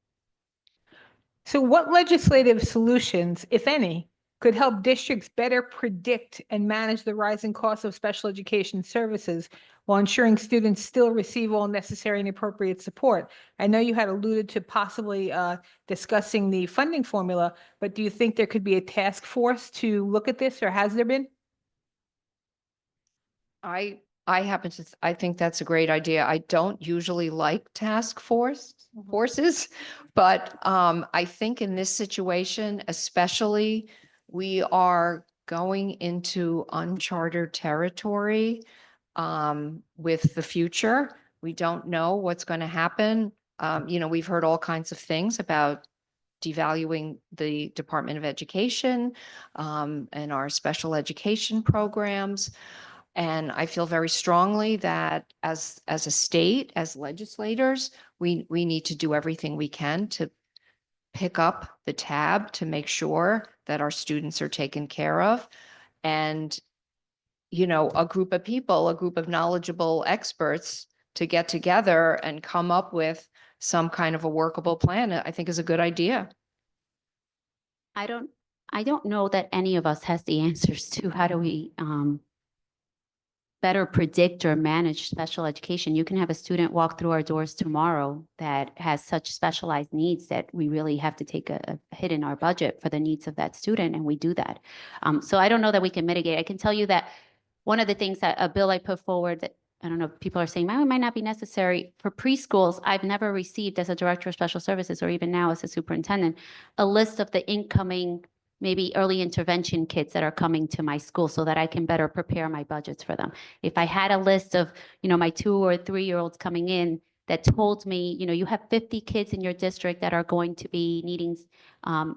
So what legislative solutions, if any, could help districts better predict and manage the rising costs of special education services while ensuring students still receive all necessary and appropriate support? I know you had alluded to possibly discussing the funding formula, but do you think there could be a task force to look at this, or has there been? I think that's a great idea. I don't usually like task forces, but I think in this situation, especially, we are going into uncharted territory with the future. We don't know what's going to happen. We've heard all kinds of things about devaluing the Department of Education and our special education programs. And I feel very strongly that as a state, as legislators, we need to do everything we can to pick up the tab to make sure that our students are taken care of. And, a group of people, a group of knowledgeable experts to get together and come up with some kind of a workable plan, I think is a good idea. I don't know that any of us has the answers to how do we better predict or manage special education. You can have a student walk through our doors tomorrow that has such specialized needs that we really have to take a hit in our budget for the needs of that student, and we do that. So I don't know that we can mitigate. I can tell you that one of the things that a bill I put forward that I don't know, people are saying, it might not be necessary for preschools. I've never received as a director of special services, or even now as a superintendent, a list of the incoming maybe early intervention kids that are coming to my school so that I can better prepare my budgets for them. If I had a list of, my 2 or 3-year-olds coming in that told me, you have 50 kids in your district that are going to be needing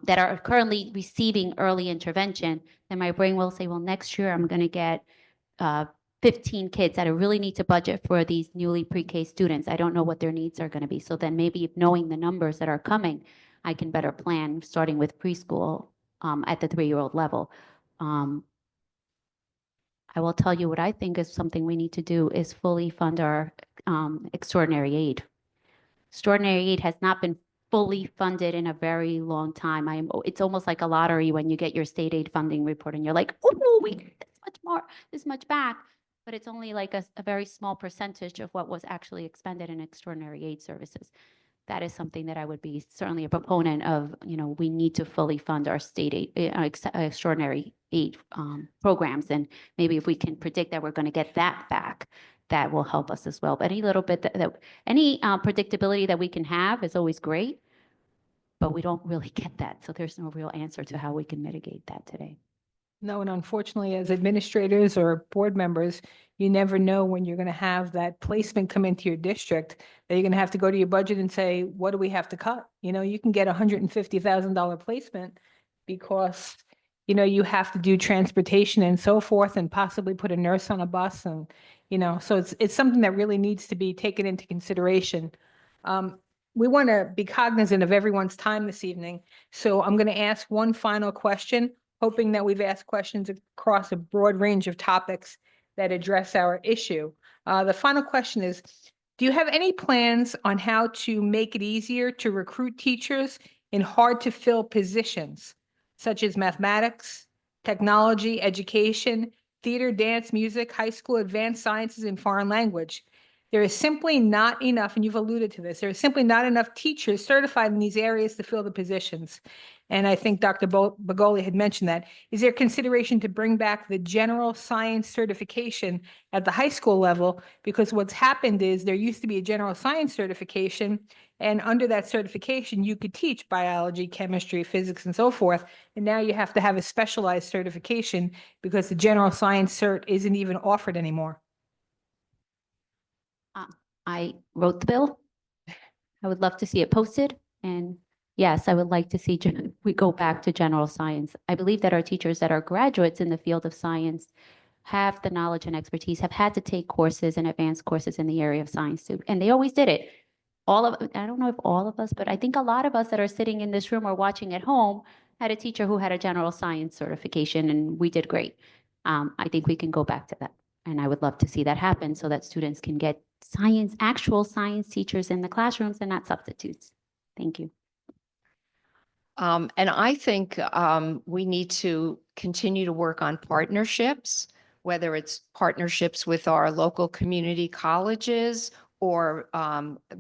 that are currently receiving early intervention, then my brain will say, well, next year I'm going to get 15 kids that I really need to budget for these newly pre-K students. I don't know what their needs are going to be. So then maybe knowing the numbers that are coming, I can better plan, starting with preschool at the 3-year-old level. I will tell you what I think is something we need to do is fully fund our extraordinary aid. Extraordinary aid has not been fully funded in a very long time. It's almost like a lottery when you get your state aid funding report and you're like, oh, we get this much more, this much back. But it's only like a very small percentage of what was actually expended in extraordinary aid services. That is something that I would be certainly a proponent of. We need to fully fund our state aid, extraordinary aid programs. And maybe if we can predict that we're going to get that back, that will help us as well. But any little bit any predictability that we can have is always great, but we don't really get that. So there's no real answer to how we can mitigate that today. No, and unfortunately, as administrators or board members, you never know when you're going to have that placement come into your district, that you're going to have to go to your budget and say, what do we have to cut? You can get $150,000 placement because, you have to do transportation and so forth and possibly put a nurse on a bus. And, so it's something that really needs to be taken into consideration. We want to be cognizant of everyone's time this evening. So I'm going to ask one final question, hoping that we've asked questions across a broad range of topics that address our issue. The final question is, do you have any plans on how to make it easier to recruit teachers in hard-to-fill positions, such as mathematics, technology, education, theater, dance, music, high school, advanced sciences, and foreign language? There is simply not enough, and you've alluded to this, there is simply not enough teachers certified in these areas to fill the positions. And I think Dr. Bagoli had mentioned that. Is there consideration to bring back the general science certification at the high school level? Because what's happened is there used to be a general science certification, and under that certification, you could teach biology, chemistry, physics, and so forth. And now you have to have a specialized certification because the general science cert isn't even offered anymore. I wrote the bill. I would love to see it posted. And yes, I would like to see we go back to general science. I believe that our teachers that are graduates in the field of science have the knowledge and expertise, have had to take courses and advanced courses in the area of science too. And they always did it. I don't know if all of us, but I think a lot of us that are sitting in this room or watching at home had a teacher who had a general science certification, and we did great. I think we can go back to that. And I would love to see that happen so that students can get actual science teachers in the classrooms and not substitutes. Thank you. And I think we need to continue to work on partnerships, whether it's partnerships with our local community colleges or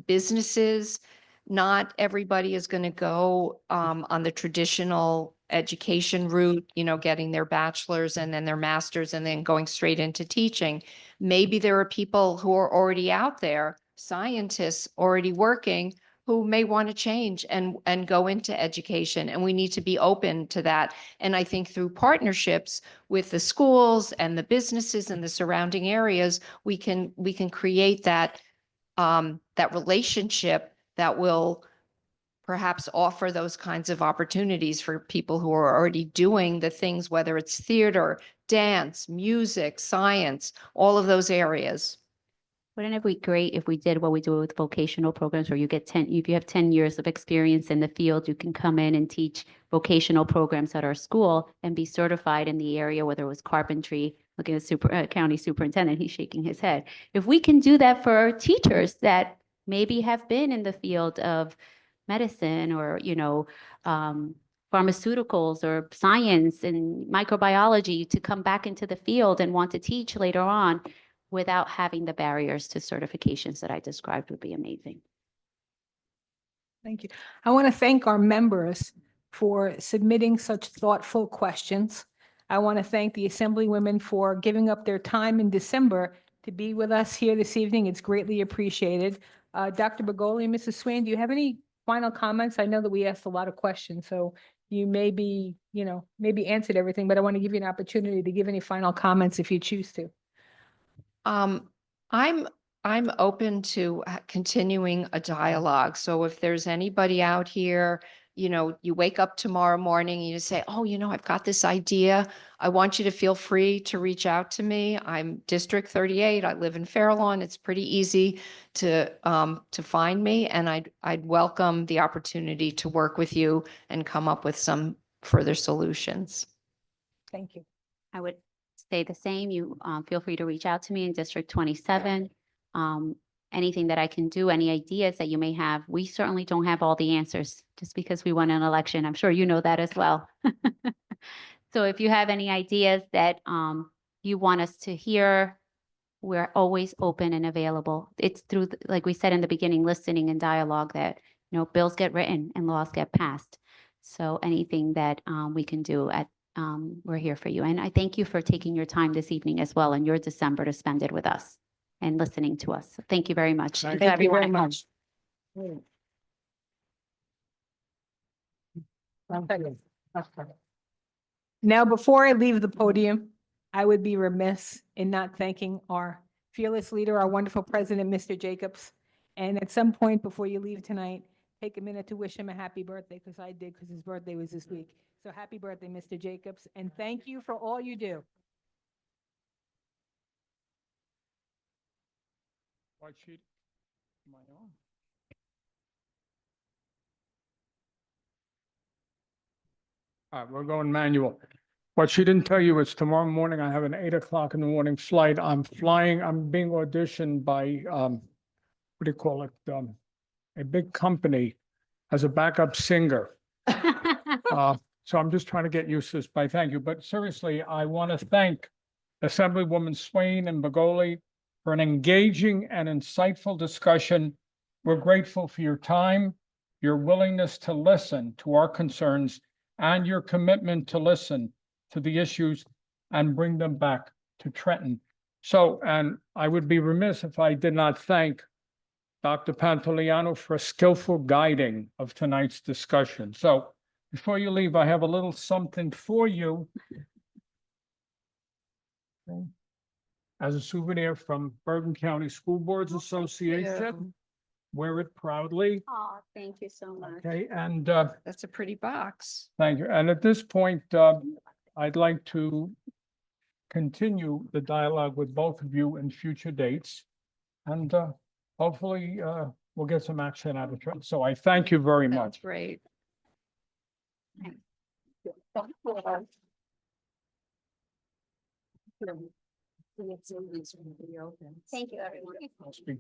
businesses. Not everybody is going to go on the traditional education route, getting their bachelor's and then their master's and then going straight into teaching. Maybe there are people who are already out there, scientists already working, who may want to change and go into education. And we need to be open to that. And I think through partnerships with the schools and the businesses and the surrounding areas, we can create that relationship that will perhaps offer those kinds of opportunities for people who are already doing the things, whether it's theater, dance, music, science, all of those areas. Wouldn't it be great if we did what we do with vocational programs where if you have 10 years of experience in the field, you can come in and teach vocational programs at our school and be certified in the area, whether it was carpentry. Looking at the county superintendent, he's shaking his head. If we can do that for our teachers that maybe have been in the field of medicine or, pharmaceuticals or science and microbiology to come back into the field and want to teach later on without having the barriers to certifications that I described would be amazing. Thank you. I want to thank our members for submitting such thoughtful questions. I want to thank the Assemblywomen for giving up their time in December to be with us here this evening. It's greatly appreciated. Dr. Bagoli and Mrs. Swain, do you have any final comments? I know that we asked a lot of questions, so you maybe answered everything, but I want to give you an opportunity to give any final comments if you choose to. I'm open to continuing a dialogue. So if there's anybody out here you wake up tomorrow morning and you say, oh, I've got this idea. I want you to feel free to reach out to me. I'm District 38. I live in Fairlawn. It's pretty easy to find me, and I'd welcome the opportunity to work with you and come up with some further solutions. Thank you. I would say the same. You feel free to reach out to me in District 27. Anything that I can do, any ideas that you may have. We certainly don't have all the answers just because we won an election. I'm sure you know that as well. So if you have any ideas that you want us to hear, we're always open and available. It's through, like we said in the beginning, listening and dialogue that, bills get written and laws get passed. So anything that we can do we're here for you. And I thank you for taking your time this evening as well in your December to spend it with us and listening to us. So thank you very much. And to Thank you everyone very at home. much. Now, before I leave the podium, I would be remiss in not thanking our fearless leader, our wonderful president, Mr. Jacobs. And at some point before you leave tonight, take a minute to wish him a happy birthday, because I did, because his birthday was this week. So happy birthday, Mr. Jacobs, and thank you for all you do. White sheet. Am I on? All right, we're going manual. What she didn't tell you is tomorrow morning, I have an 8 o'clock in the morning flight. I'm being auditioned by, what do you call it? A big company as a backup singer. So I'm just trying to get used to this by thank you. But seriously, I want to thank Assemblywoman Swain and Begoli for an engaging and insightful discussion. We're grateful for your time, your willingness to listen to our concerns, and your commitment to listen to the issues and bring them back to Trenton. So, and I would be remiss if I did not thank Dr. Pantoliano for skillful guiding of tonight's discussion. So before you leave, I have a little something for you. Okay. As a souvenir from Bergen County School Boards Association. Wear it proudly. Oh, thank you so much. Okay, and That's a pretty box. thank you. And at this point, I'd like to continue the dialogue with both of you in future dates. And hopefully we'll get some action out of it. So I thank you very That's much. great. Thank you, everyone. I'll speak.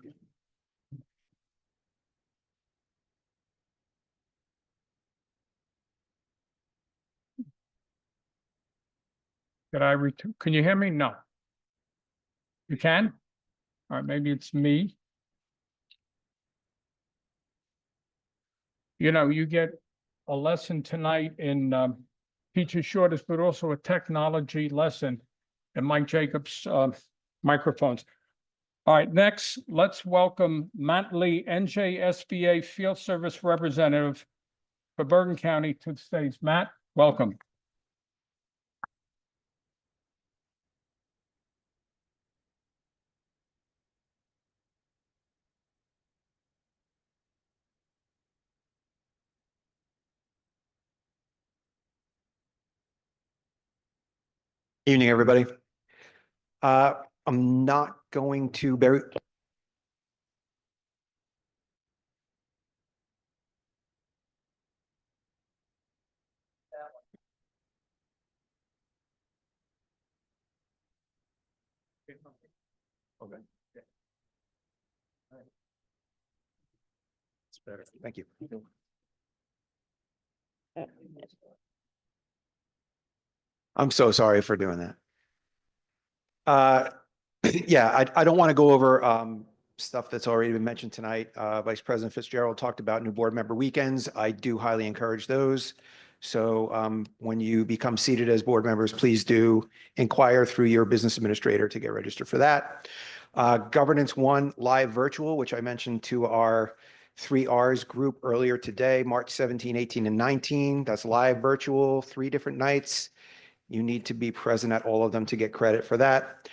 Can you hear me? No. You can? All right, maybe it's me. You get a lesson tonight in teacher shortage, but also a technology lesson in Mike Jacobs' microphones. All right, next, let's welcome Matt Lee, NJSBA Field Service Representative for Bergen County to the stage. Matt, welcome. Evening, everybody. I'm not going to bury. Okay. It's better. Thank you. I'm so sorry for doing that. Yeah, I don't want to go over stuff that's already been mentioned tonight. Vice President Fitzgerald talked about new board member weekends. I do highly encourage those. So when you become seated as board members, please do inquire through your business administrator to get registered for that. Governance One live virtual, which I mentioned to our 3Rs group earlier today, March 17, 18, and 19. That's live virtual, 3 different nights. You need to be present at all of them to get credit for that.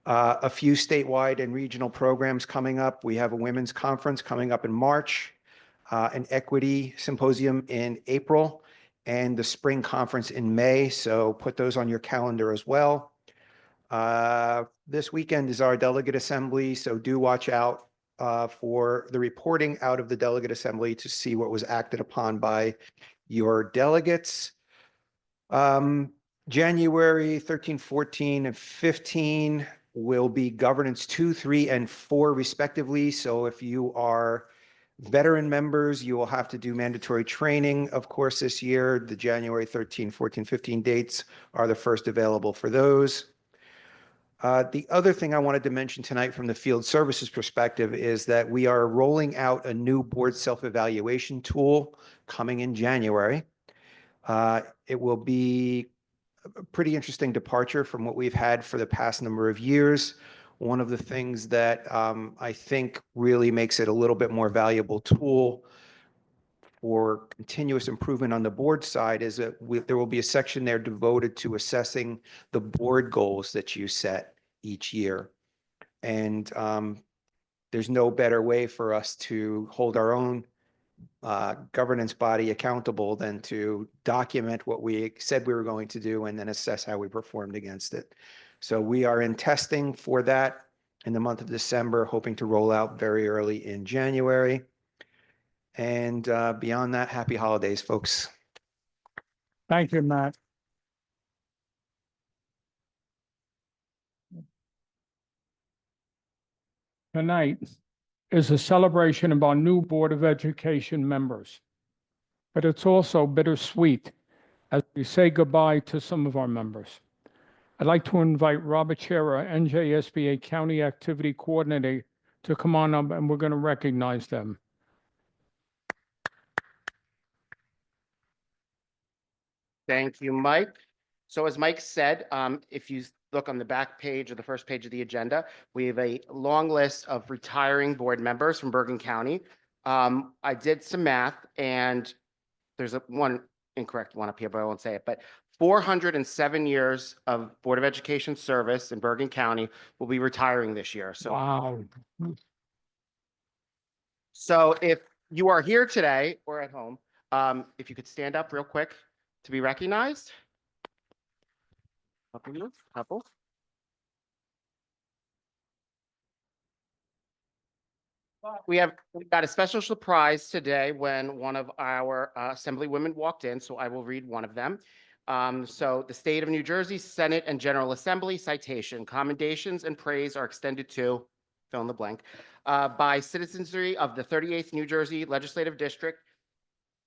A few statewide and regional programs coming up. We have a women's conference coming up in March. an equity symposium in April, and the spring conference in May. So put those on your calendar as well. This weekend is our delegate assembly, so do watch out for the reporting out of the delegate assembly to see what was acted upon by your delegates. January 13, 14, and 15 will be governance 2, 3, and 4 respectively. So if you are veteran members, you will have to do mandatory training, of course, this year. The January 13, 14, 15 dates are the first available for those. The other thing I wanted to mention tonight from the field services perspective is that we are rolling out a new board self-evaluation tool coming in January. It will be a pretty interesting departure from what we've had for the past number of years. One of the things that I think really makes it a little bit more valuable tool for continuous improvement on the board side is that there will be a section there devoted to assessing the board goals that you set each year. And there's no better way for us to hold our own governance body accountable than to document what we said we were going to do and then assess how we performed against it. So we are in testing for that in the month of December, hoping to roll out very early in January. And beyond that, happy holidays, folks. Thank you, Matt. Tonight is a celebration of our new Board of Education members. But it's also bittersweet as we say goodbye to some of our members. I'd like to invite Robert Chera, NJSBA County Activity Coordinator, to come on up, and we're going to recognize them. Thank you, Mike. So as Mike said, if you look on the back page or the first page of the agenda, we have a long list of retiring board members from Bergen County. I did some math, and there's one incorrect one up here, but I won't say it. But 407 years of Board of Education service in Bergen County will be retiring this year. So, Wow. so if you are here today or at home, if you could stand up real quick to be recognized. Couple. We've got a special surprise today when one of our assemblywomen walked in, so I will read one of them. So the State of New Jersey Senate and General Assembly citation, commendations and praise are extended to, fill in the blank, by citizenry of the 38th New Jersey Legislative District.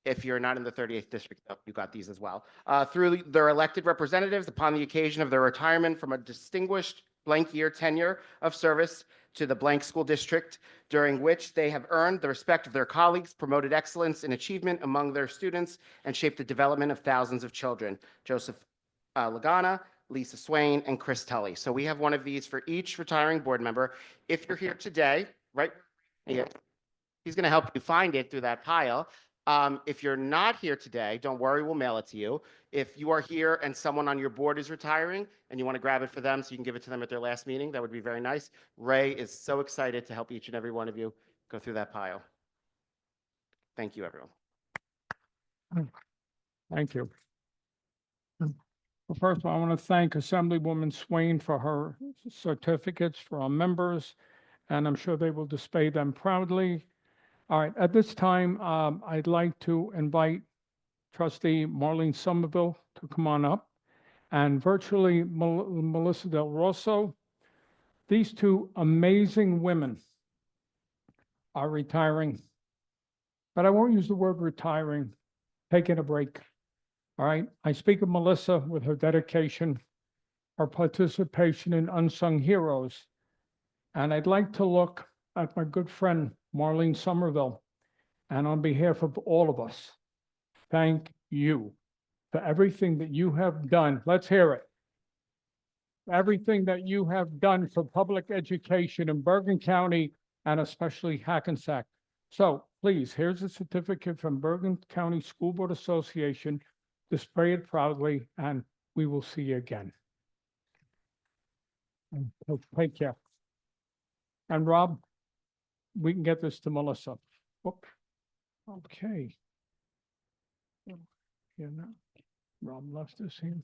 If you're not in the 38th district, you got these as well. Through their elected representatives upon the occasion of their retirement from a distinguished blank year tenure of service to the blank school district, during which they have earned the respect of their colleagues, promoted excellence in achievement among their students, and shaped the development of thousands of children. Joseph Lagana, Lisa Swain, and Chris Tully. So we have one of these for each retiring board member. If you're here today, right? Yeah, he's going to help you find it through that pile. If you're not here today, don't worry, we'll mail it to you. If you are here and someone on your board is retiring and you want to grab it for them so you can give it to them at their last meeting, that would be very nice. Ray is so excited to help each and every one of you go through that pile. Thank you, everyone. Thank you. Well, first of all, I want to thank Assemblywoman Swain for her certificates for our members, and I'm sure they will display them proudly. All right, at this time, I'd like to invite Trustee Marlene Somerville to come on up, and virtually Melissa Del Rosso. These two amazing women are retiring, but I won't use the word retiring, taking a break. All right, I speak of Melissa with her dedication, her participation in Unsung Heroes, and I'd like to look at my good friend, Marlene Somerville, and on behalf of all of us, thank you for everything that you have done. Let's hear it. Everything that you have done for public education in Bergen County and especially Hackensack. So please, here's a certificate from Bergen County School Board Association. Display it proudly, and we will see you again. Take care. And Rob, we can get this to Melissa. Whoop. Okay. Yeah, no, Rob left us here.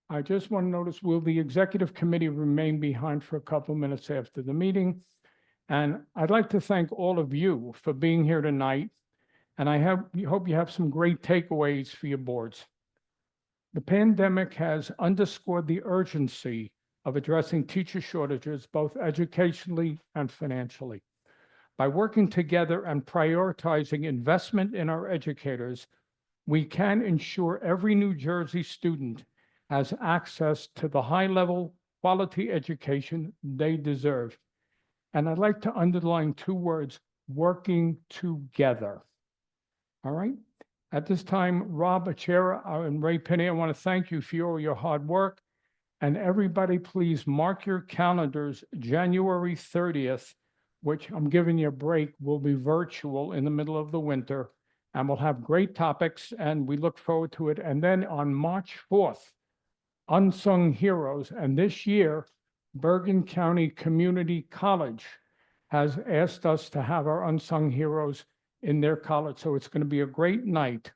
I just want to notice, will the executive committee remain behind for a couple minutes after the meeting? And I'd like to thank all of you for being here tonight. And hope you have some great takeaways for your boards. The pandemic has underscored the urgency of addressing teacher shortages, both educationally and financially. By working together and prioritizing investment in our educators, we can ensure every New Jersey student has access to the high-level quality education they deserve. And I'd like to underline two words: working together. All right? At this time, Rob Achera and Ray Penny, I want to thank you for all your hard work. And everybody, please mark your calendars. January 30th, which I'm giving you a break, will be virtual in the middle of the winter. And we'll have great topics, and we look forward to it. And then on March 4th, Unsung Heroes. And this year, Bergen County Community College has asked us to have our Unsung Heroes in their college. So it's going to be a great night.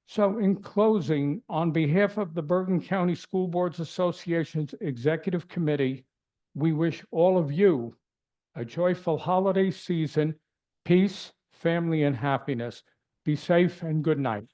So in closing, on behalf of the Bergen County School Boards Association's Executive Committee, we wish all of you a joyful holiday season, peace, family, and happiness. Be safe and good night.